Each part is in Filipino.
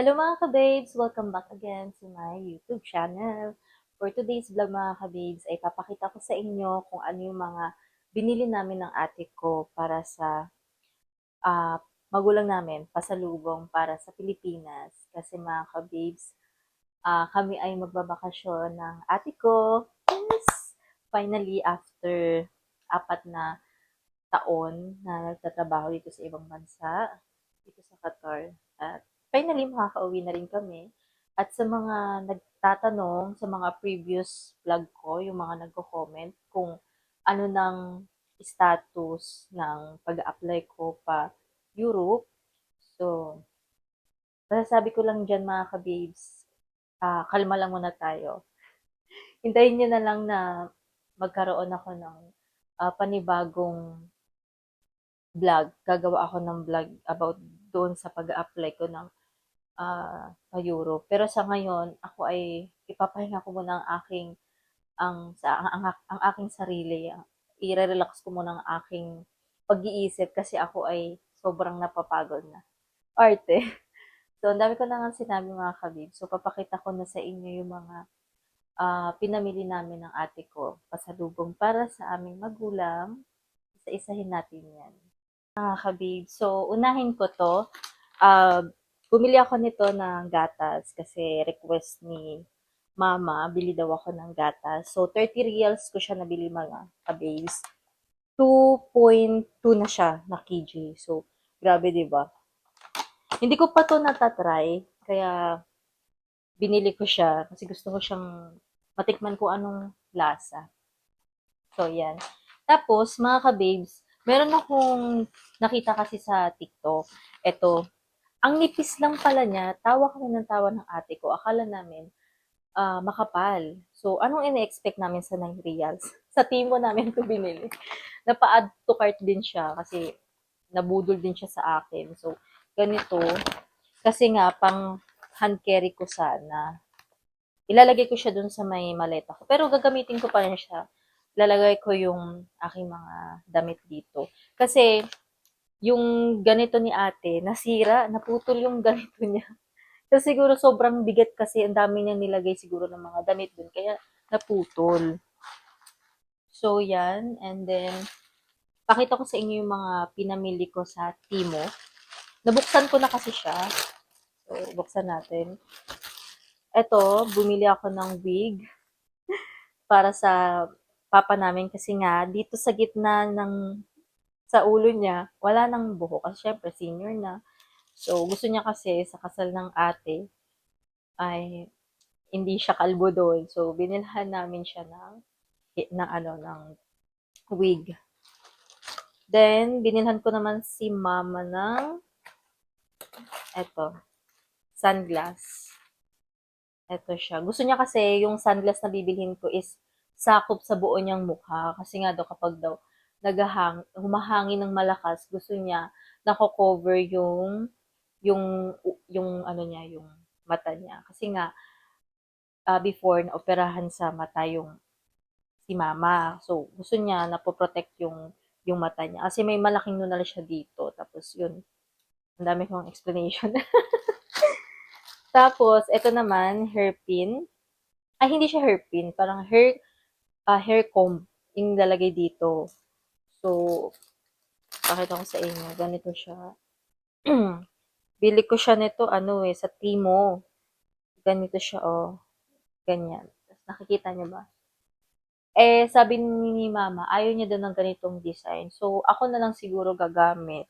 Hello mga ka-babes! Welcome back again to my YouTube channel. For today's vlog mga ka-babes ay papakita ko sa inyo kung ano yung mga binili namin ng ate ko para sa ah, magulang namin, pasalubong para sa Pilipinas. Kasi mga ka-babes, kami ay magbabakasyon ng ate ko. Yes! Finally, after 4 na taon na nagtatrabaho dito sa ibang bansa, dito sa Qatar. At finally, makakauwi na rin kami. At sa mga nagtatanong sa mga previous vlog ko, yung mga nagko-comment kung ano nang status ng pag-apply ko pa Europe. So, masasabi ko lang dyan mga ka-babes, kalma lang muna tayo. Hintayin nyo na lang na magkaroon ako ng panibagong vlog. Gagawa ako ng vlog about doon sa pag-apply ko ng pa-Europe. Pero sa ngayon, ako ay ipapahinga ko muna ang aking sarili. I-relax ko muna ang aking pag-iisip kasi ako ay sobrang napapagod na. Arte. So, ang dami ko na nga sinabi mga kabib. So, papakita ko na sa inyo yung mga pinamili namin ng ate ko. Pasalubong para sa aming magulang. Isa-isahin natin yan. Mga kabib. So, unahin ko to. Uh, Bumili ako nito ng gatas kasi request ni mama, bili daw ako ng gatas. So, 30 reals ko siya nabili mga kababes. 2.2 na siya na kg. So, grabe 'di ba? Hindi ko pa to natatry, kaya binili ko siya kasi gusto ko siyang matikman ko anong lasa. So, yan. Tapos, mga kababes, meron akong nakita kasi sa TikTok. Ito, ang nipis lang pala niya, tawa kami ng tawa ng ate ko. Akala namin, makapal. So, anong ine-expect namin sa 9 reals? Sa Timo namin ito binili. Napa-add to cart din siya kasi nabudol din siya sa akin. So, ganito. Kasi nga, pang hand carry ko sana. Ilalagay ko siya dun sa may maleta ko. Pero gagamitin ko pa rin siya. Ilalagay ko yung aking mga damit dito. Kasi, yung ganito ni ate, nasira, naputol yung ganito niya. Kasi siguro sobrang bigat kasi ang dami niyang nilagay siguro ng mga damit dun. Kaya naputol. So, yan. And then, pakita ko sa inyo yung mga pinamili ko sa Timo. Nabuksan ko na kasi siya. So, buksan natin. Ito, bumili ako ng wig para sa papa namin kasi nga dito sa gitna ng sa ulo niya, wala nang buhok kasi syempre senior na. So, gusto niya kasi sa kasal ng ate ay hindi siya kalbo doon. So, binilhan namin siya ng wig. Then, binilhan ko naman si mama ng eto, sunglass. Eto siya. Gusto niya kasi yung sunglass na bibilhin ko is sakop sa buo niyang mukha. Kasi nga daw kapag daw humahangin ng malakas, gusto niya nako-cover yung yung ano niya, yung mata niya. Kasi nga before na operahan sa mata yung si mama. So gusto niya na protect yung mata niya. Kasi may malaking nunal siya dito. Tapos yun, ang dami kong explanation. Tapos, ito naman, hairpin. Ay, hindi siya hairpin. Parang hair comb yung lalagay dito. So, pakita ko sa inyo. Ganito siya. Bili ko siya nito, sa Timo. Ganito siya, oh. Ganyan. Tapos, nakikita niyo ba? Sabi ni mama, ayaw niya daw ng ganitong design. So, ako na lang siguro gagamit.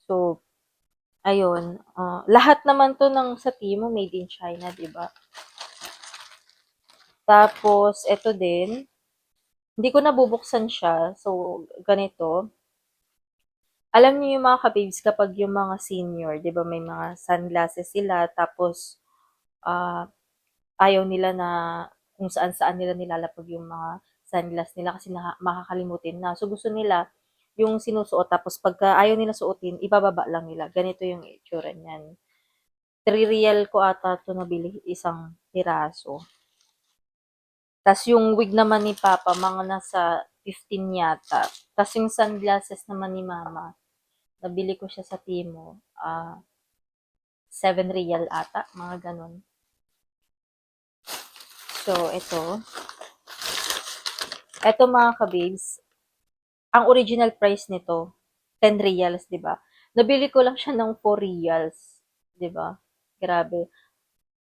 So, ayun. Lahat naman to ng sa Timo, made in China, di ba? Tapos, ito din. Hindi ko nabubuksan siya. So, ganito. Alam niyo yung mga kababes, kapag yung mga senior, di ba may mga sunglasses sila, tapos ah, ayaw nila na kung saan-saan nila nilalapag yung mga sunglass nila kasi makakalimutin na. So gusto nila yung sinusuot, tapos pagka ayaw nila suotin, ibababa lang nila. Ganito yung itsura niyan. 3 real ko ata ito nabili isang piraso. Tapos yung wig naman ni Papa, mga nasa 15 yata. Tapos yung sunglasses naman ni Mama, nabili ko siya sa Timo. 7 real ata, mga ganun. So, ito mga kababes, ang original price nito, 10 reals, di ba? Nabili ko lang siya ng 4 reals, di ba? Grabe.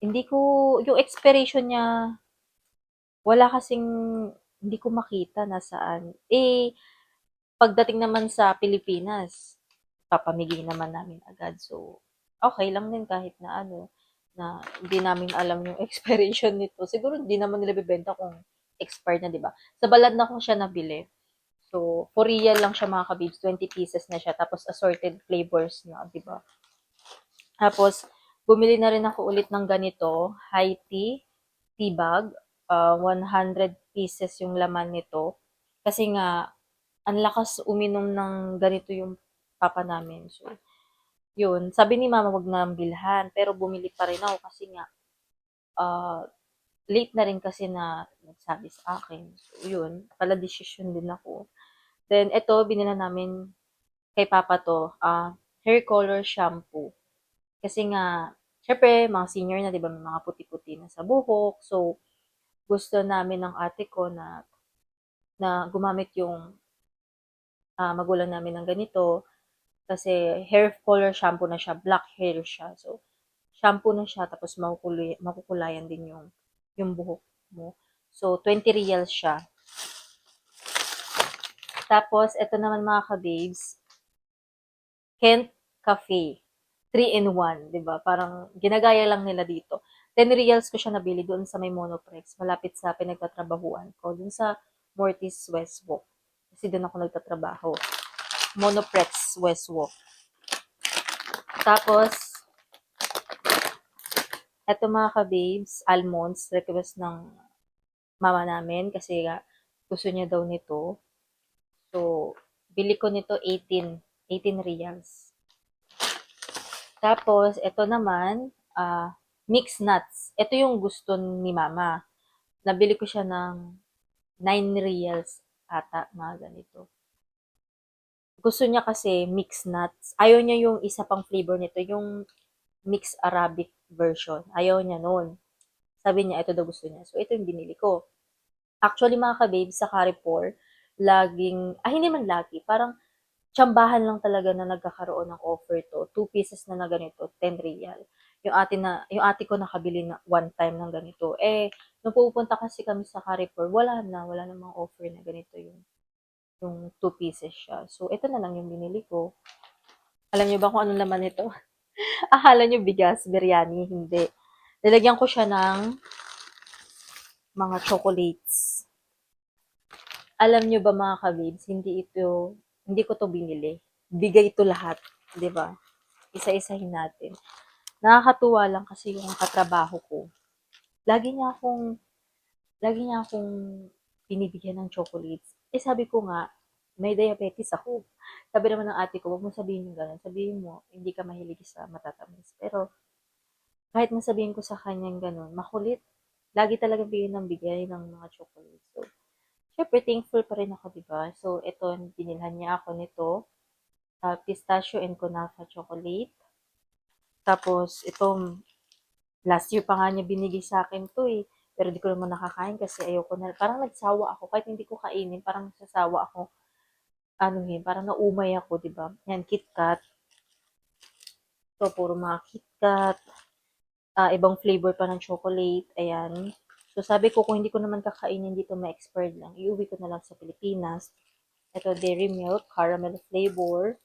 Hindi ko, yung expiration niya, wala kasing, hindi ko makita nasaan. Eh, pagdating naman sa Pilipinas, papamigay naman namin agad. So, okay lang din kahit na na hindi namin alam yung expiration nito. Siguro hindi naman nila bibenta kung expired na, di ba? Sa balad na ko siya nabili. So, for real lang siya mga kabibs, 20 pieces na siya, tapos assorted flavors na, di ba? Tapos, bumili na rin ako ulit ng ganito, high tea bag, 100 pieces yung laman nito. Kasi nga, ang lakas uminom ng ganito yung papa namin. So, yun. Sabi ni mama, wag na bilhan. Pero bumili pa rin ako kasi nga, uh, late na rin kasi na nagsabi sa akin. So, yun. Pala decision din ako. Then, ito, binila namin kay papa to, hair color shampoo. Kasi nga, syempre, mga senior na, di ba, may mga puti-puti na sa buhok. So, gusto namin ng ate ko na gumamit yung magulang namin ng ganito. Kasi hair color shampoo na siya, black hair siya. So, shampoo na siya, tapos makukulayan din yung buhok mo. So, 20 reals siya. Tapos, ito naman mga kababes, Kent Cafe. 3 in 1, 'di ba? Parang ginagaya lang nila dito. 10 reals ko siya nabili doon sa may Monoprex, malapit sa pinagtatrabahuan ko, doon sa Mortis West Walk. Kasi doon ako nagtatrabaho. Monoprex West Walk. Tapos, eto mga ka-babes, almonds, request ng mama namin kasi gusto niya daw nito. So, bili ko nito 18 reals. Tapos, ito naman, mixed nuts. Ito yung gusto ni mama. Nabili ko siya ng 9 reals ata, mga ganito. Gusto niya kasi mixed nuts. Ayaw niya yung isa pang flavor nito, yung mixed Arabic version. Ayaw niya noon. Sabi niya, ito daw gusto niya. So, ito yung binili ko. Actually, mga ka-babe, sa Carrefour, laging, hindi man lagi, parang tsambahan lang talaga na nagkakaroon ng offer to. 2 pieces na ganito, 10 real. Yung ate ko nakabili na one time ng ganito. Eh, nung pupunta kasi kami sa Carrefour, wala namang offer na ganito yung 2 pieces siya. So, ito na lang yung binili ko. Alam niyo ba kung anong laman nito? Akala niyo bigas, biryani, hindi. Nilagyan ko siya ng mga chocolates. Alam niyo ba mga kabibs, hindi ko to binili. Bigay ito lahat, 'di ba? Isa-isahin natin. Nakakatuwa lang kasi yung katrabaho ko. Lagi niya akong lagi niya akong binibigyan ng chocolates. Eh sabi ko nga, may diabetes ako. Sabi naman ng ate ko, wag mo sabihin yung gano'n. Sabihin mo, hindi ka mahilig sa matatamis. Pero kahit masabihin ko sa kanyang gano'n, makulit. Lagi talaga bigyan ng bigay ng mga chocolates. So, syempre, thankful pa rin ako, diba? So, ito, binilhan niya ako nito. Pistachio and Kunafa chocolate. Tapos, itong last year pa nga niya binigay sa akin to eh. Pero di ko naman nakakain kasi ayoko na. Parang nagsawa ako. Kahit hindi ko kainin, parang nasasawa ako. Parang naumay ako, diba? Yan, KitKat. So, puro mga KitKat. Ibang flavor pa ng chocolate. Ayan. So, sabi ko, kung hindi ko naman kakainin dito, ma-expired lang. Iuwi ko na lang sa Pilipinas. Ito, dairy milk, caramel flavor.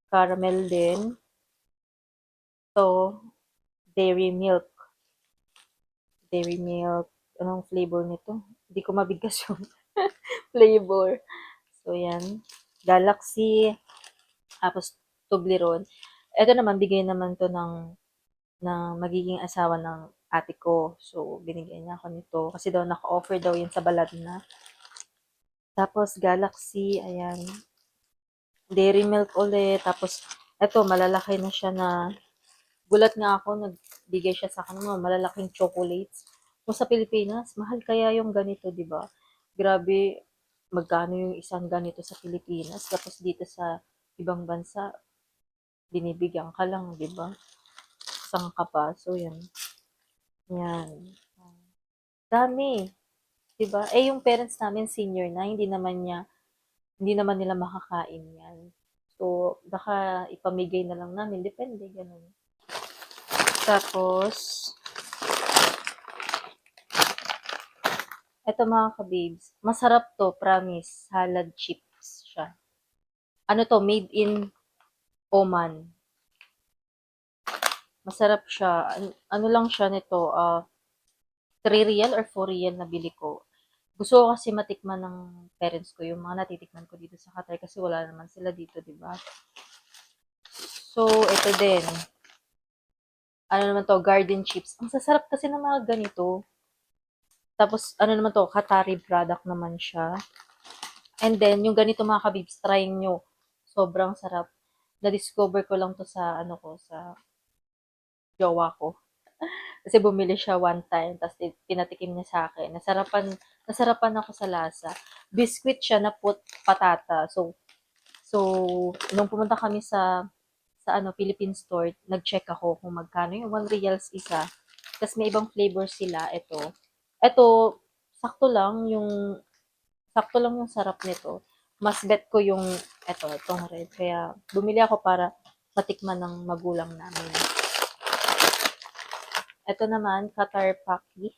Caramel din. So, dairy milk. Dairy milk. Anong flavor nito? Hindi ko mabigkas yung flavor. So, yan. Galaxy. Tapos, Toblerone. Ito naman, bigay naman to ng magiging asawa ng ate ko. So, binigyan niya ako nito. Kasi daw, naka-offer daw yun sa balad na. Tapos, Galaxy. Ayan. Dairy milk ulit. Tapos, eto, malalaki na siya na gulat nga ako, nagbigay siya sa akin ng mga malalaking chocolates. Kung sa Pilipinas, mahal kaya yung ganito, di ba? Grabe, magkano yung isang ganito sa Pilipinas. Tapos dito sa ibang bansa, binibigyan ka lang, di ba? Isang ka pa. So, yan. Yan. Dami. Di ba? Eh, yung parents namin senior na, hindi naman nila makakain yan. So, baka ipamigay na lang namin. Depende, ganun. Tapos, eto mga kababes, masarap to, promise. Salad chips siya. Ano to, made in Oman. Masarap siya. Ano lang siya nito, 3 real or 4 real na bili ko. Gusto ko kasi matikman ng parents ko yung mga natitikman ko dito sa Qatar kasi wala naman sila dito, di ba? So, ito din. Ano naman to, garden chips. Ang sasarap kasi ng mga ganito. Tapos, ano naman to, Qatari product naman siya. And then, yung ganito mga kabibs, try nyo. Sobrang sarap. Na-discover ko lang to sa, ano ko, sa jowa ko. Kasi bumili siya one time, tapos pinatikim niya sa akin. Nasarapan ako sa lasa. Biscuit siya na patata. So, nung pumunta kami sa ano, Philippine store, nag-check ako kung magkano yung 1 reals isa. Tapos may ibang flavor sila. Ito, sakto lang yung sarap nito. Mas bet ko yung itong red. Kaya bumili ako para matikman ng magulang namin. Ito naman, Qatar Paki.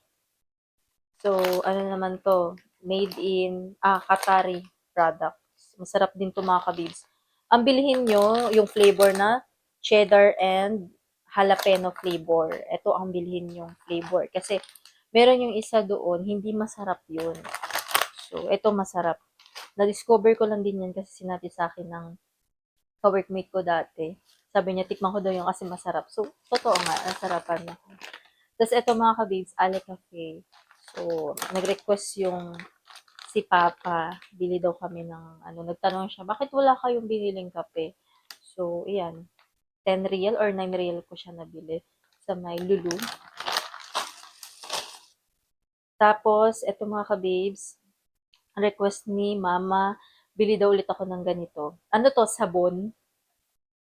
So, ano naman to? Made in Qatari products. Masarap din to mga kabibs. Ang bilhin nyo, yung flavor na cheddar and jalapeno flavor. Ito ang bilhin yung flavor. Kasi meron yung isa doon, hindi masarap yun. So, ito masarap. Na-discover ko lang din yan kasi sinabi sa akin ng ka-workmate ko dati. Sabi niya, tikman ko daw yung kasi masarap. So, totoo nga, nasarapan ako. Tapos ito mga kabibs, Ale Cafe. So, nag-request yung si Papa. Bili daw kami ng, nagtanong siya, bakit wala kayong biniling kape? So, iyan. 10 real or 9 real ko siya nabili sa may Lulu. Tapos, ito mga kabibs, request ni Mama, bili daw ulit ako ng ganito. Ano to, sabon?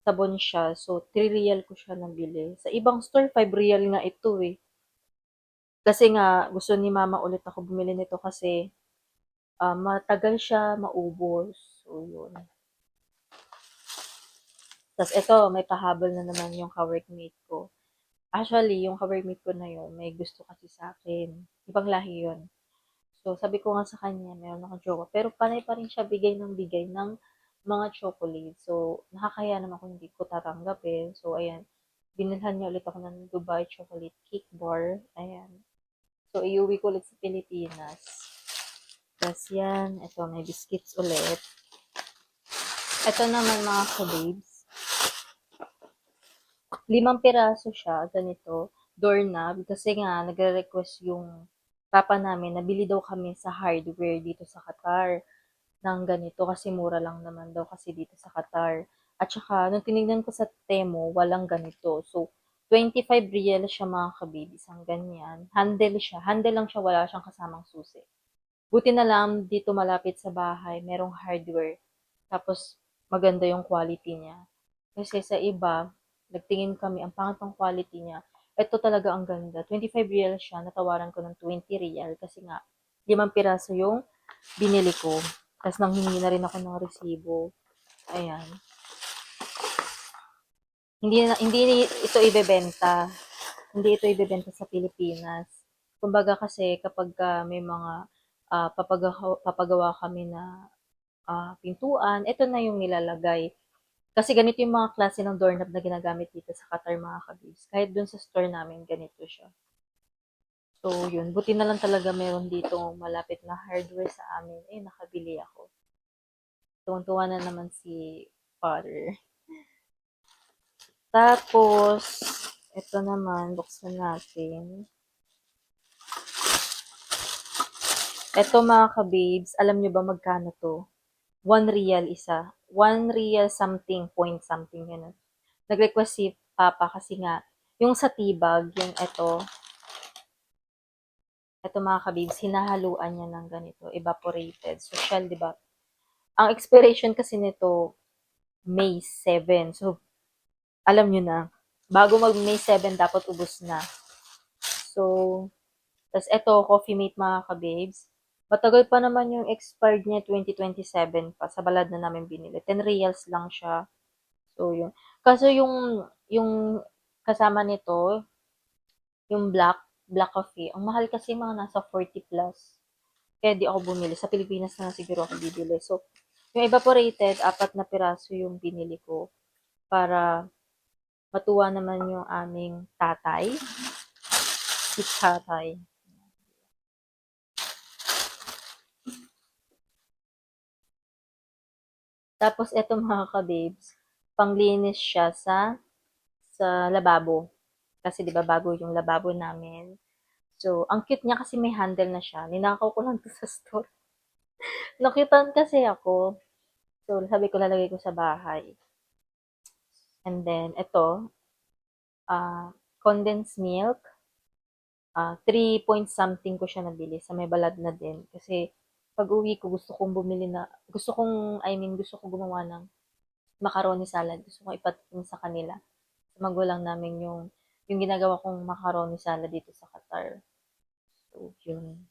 Sabon siya. So, 3 real ko siya nabili. Sa ibang store, 5 real nga ito eh. Kasi nga, gusto ni Mama ulit ako bumili nito kasi matagal siya maubos. So, yun. Tapos ito, may pahabol na naman yung ka-workmate ko. Actually, yung ka-workmate ko na yun, may gusto kasi sa akin. Ibang lahi yun. So, sabi ko nga sa kanya, meron akong jowa. Pero panay pa rin siya bigay ng mga chocolate. So, nakakaya naman kung hindi ko tatanggapin. So, ayan. Binilhan niya ulit ako ng Dubai chocolate cake bar. Ayan. So, iuwi ko ulit sa Pilipinas. Tapos yan. Ito, may biscuits ulit. Ito naman mga kababes. 5 piraso siya, ganito, doorknob. Kasi nga, nagre-request yung papa namin na bili daw kami sa hardware dito sa Qatar ng ganito kasi mura lang naman daw kasi dito sa Qatar. At saka, nung tinignan ko sa Temo, walang ganito. So, 25 real siya mga kabib, isang ganyan. Handle siya. Handle lang siya, wala siyang kasamang susi. Buti na lang dito malapit sa bahay, merong hardware. Tapos, maganda yung quality niya. Kasi sa iba, nagtingin kami, ang pangit ng quality niya. Ito talaga ang ganda. 25 real siya, natawaran ko ng 20 real kasi nga, 5 piraso yung binili ko. Tapos nanghingi na rin ako ng resibo. Ayan. Hindi ito ibebenta. Hindi ito ibebenta sa Pilipinas. Kumbaga kasi kapag may mga papagawa kami na pintuan, ito na yung nilalagay. Kasi ganito yung mga klase ng doorknob na ginagamit dito sa Qatar mga kabis. Kahit dun sa store namin, ganito siya. So, yun. Buti na lang talaga meron dito malapit na hardware sa amin. Eh, nakabili ako. Tuwang-tuwa na naman si father. Tapos, ito naman, buksan natin. Ito mga kababes, alam nyo ba magkano to? 1 real isa. 1 real something, point something, yun. Nag-request si Papa kasi nga, yung sa tibag, yung ito mga kabibs, hinahaluan niya ng ganito, evaporated. Social, di ba? Ang expiration kasi nito, May 7. So, alam nyo na, bago mag May 7, dapat ubos na. So, tas eto, Coffee Mate mga ka-babes. Matagal pa naman yung expired niya, 2027 pa. Sa balad na namin binili. 10 reals lang siya. So, yun. Kaso yung kasama nito, yung black coffee, ang mahal kasi mga nasa 40 plus. Kaya di ako bumili. Sa Pilipinas na siguro ako bibili. So, yung evaporated, 4 na piraso yung binili ko para matuwa naman yung aming tatay. Si tatay. Tapos, eto mga ka-babes, panglinis siya sa lababo. Kasi 'di ba bago yung lababo namin. So, ang cute niya kasi may handle na siya. Ninakaw ko lang to sa store. Nakitan kasi ako. So, sabi ko lalagay ko sa bahay. And then, ito, condensed milk. 3 point something ko siya nabili sa may balad na din. Kasi, pag uwi ko, gusto kong gumawa ng macaroni salad. Gusto kong ipatikim sa kanila. Sa magulang namin yung ginagawa kong macaroni salad dito sa Qatar. So, yun.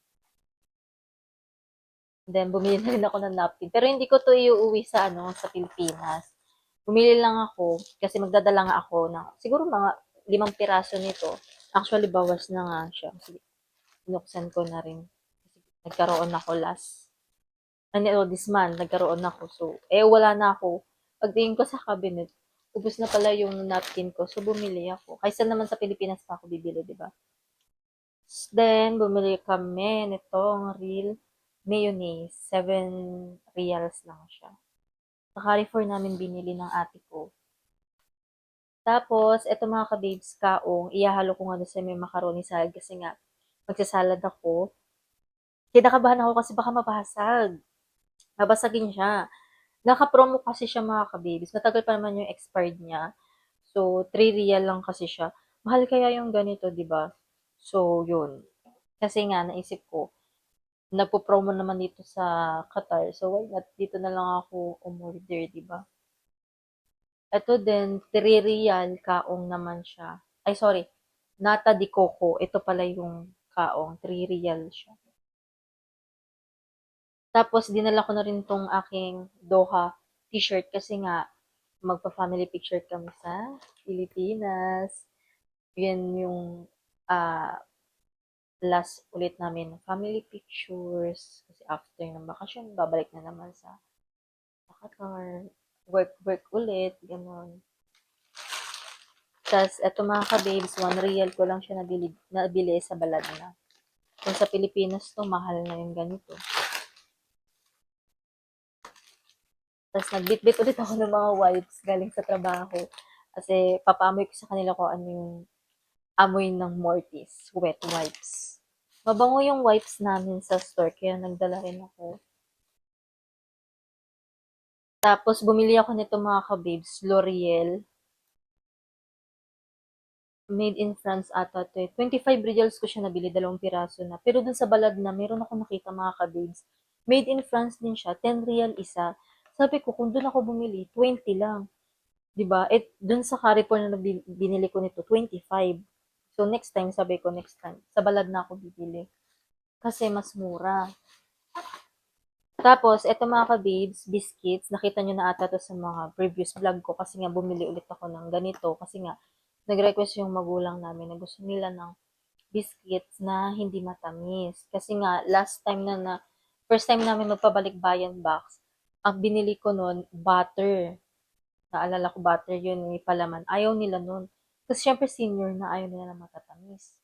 Then, bumili na rin ako ng napkin. Pero hindi ko to iuwi sa Pilipinas. Bumili lang ako, kasi magdadala nga ako ng, siguro mga 5 piraso nito. Actually, bawas na nga siya. Kasi, binuksan ko na rin. Kasi, nagkaroon ako this month, nagkaroon ako. So, wala na ako. Pagtingin ko sa cabinet, ubos na pala yung napkin ko. So, bumili ako. Kaysa naman sa Pilipinas pa ako bibili, di ba? Then, bumili kami nitong real mayonnaise. 7 reals lang siya. Sa Carrefour namin binili ng ate ko. Tapos, eto mga ka-babes, kaong, iyahalo ko nga doon sa may macaroni salad kasi nga, magsasalad ako. Kinakabahan ako kasi baka mabasag. Babasagin siya. Naka-promo kasi siya mga ka-babes. Matagal pa naman yung expired niya. So, 3 real lang kasi siya. Mahal kaya yung ganito, di ba? So, yun. Kasi nga, naisip ko, nagpo-promo naman dito sa Qatar. So, why not? Dito na lang ako umorder, di ba? Ito din, 3 real kaong naman siya. Ay, sorry. Nata de coco. Ito pala yung kaong. 3 real siya. Tapos, dinala ko na rin tong aking Doha t-shirt kasi nga, magpa-family picture kami sa Pilipinas. Yan yung ah, last ulit namin family pictures. Kasi after ng bakasyon, babalik na naman sa Qatar. Work ulit, gano'n. Tas eto mga ka-babes, 1 real ko lang siya nabili sa balad na. Kung sa Pilipinas to, mahal na yung ganito. Tas nagbitbit ulit ako ng mga wipes galing sa trabaho. Kasi papaamoy ko sa kanila kung ano yung amoy ng Mortis, wet wipes. Mabango yung wipes namin sa store, kaya nagdala rin ako. Tapos bumili ako nito mga ka-babes, L'Oreal. Made in France ata to eh. 25 reals ko siya nabili, 2 piraso na. Pero dun sa balad na, meron ako nakita mga kabibs. Made in France din siya, 10 real isa. Sabi ko, kung dun ako bumili, 20 lang. 'Di ba? Dun sa Carrefour na binili ko nito, 25. So next time, sabi ko next time, sa balad na ako bibili. Kasi mas mura. Tapos, eto mga ka-babes, biscuits. Nakita nyo na ata to sa mga previous vlog ko kasi nga bumili ulit ako ng ganito. Kasi nga, nag-request yung magulang namin na gusto nila ng biscuits na hindi matamis. Kasi nga, first time namin magpabalik bayan box, ang binili ko nun, butter. Naalala ko, butter yun, may palaman. Ayaw nila nun. Kasi syempre senior na, ayaw nila na matatamis.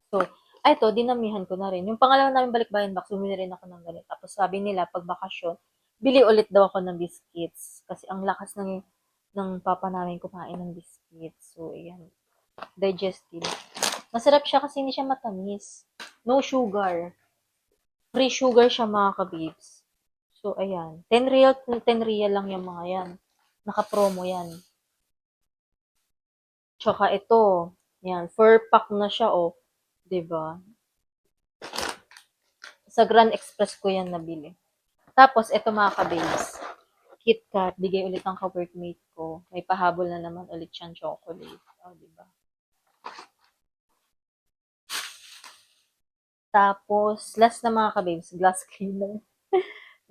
So, eto, dinamihan ko na rin. Yung pangalawa namin balikbayan box, bumili rin ako ng ganito. Tapos sabi nila, pag bakasyon, bili ulit daw ako ng biscuits. Kasi ang lakas ng papa namin kumain ng biscuits. So, ayan. Digestive. Masarap siya kasi hindi siya matamis. No sugar. Free sugar siya mga kabibs. So, ayan. 10 real lang yung mga yan. Naka-promo yan. Tsaka ito. Yan. 4 pack na siya, oh. 'Di ba? Sa Grand Express ko yan nabili. Tapos, eto mga ka-babes. KitKat, bigay ulit ng ka-workmate ko. May pahabol na naman ulit siyang chocolate. O, di ba? Tapos, last na mga kababes, glass cleaner.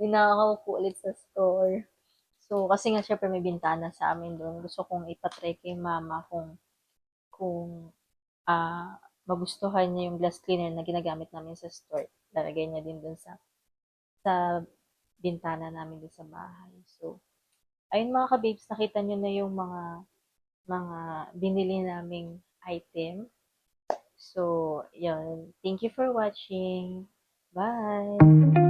Ninakaw ko ulit sa store. So, kasi nga syempre may bintana sa amin doon. Gusto kong ipatry kay mama kung magustuhan niya yung glass cleaner na ginagamit namin sa store. Lalagay niya din doon sa bintana namin doon sa bahay. So, ayun mga kababes, nakita niyo na yung mga binili naming item. So, yun. Thank you for watching. Bye!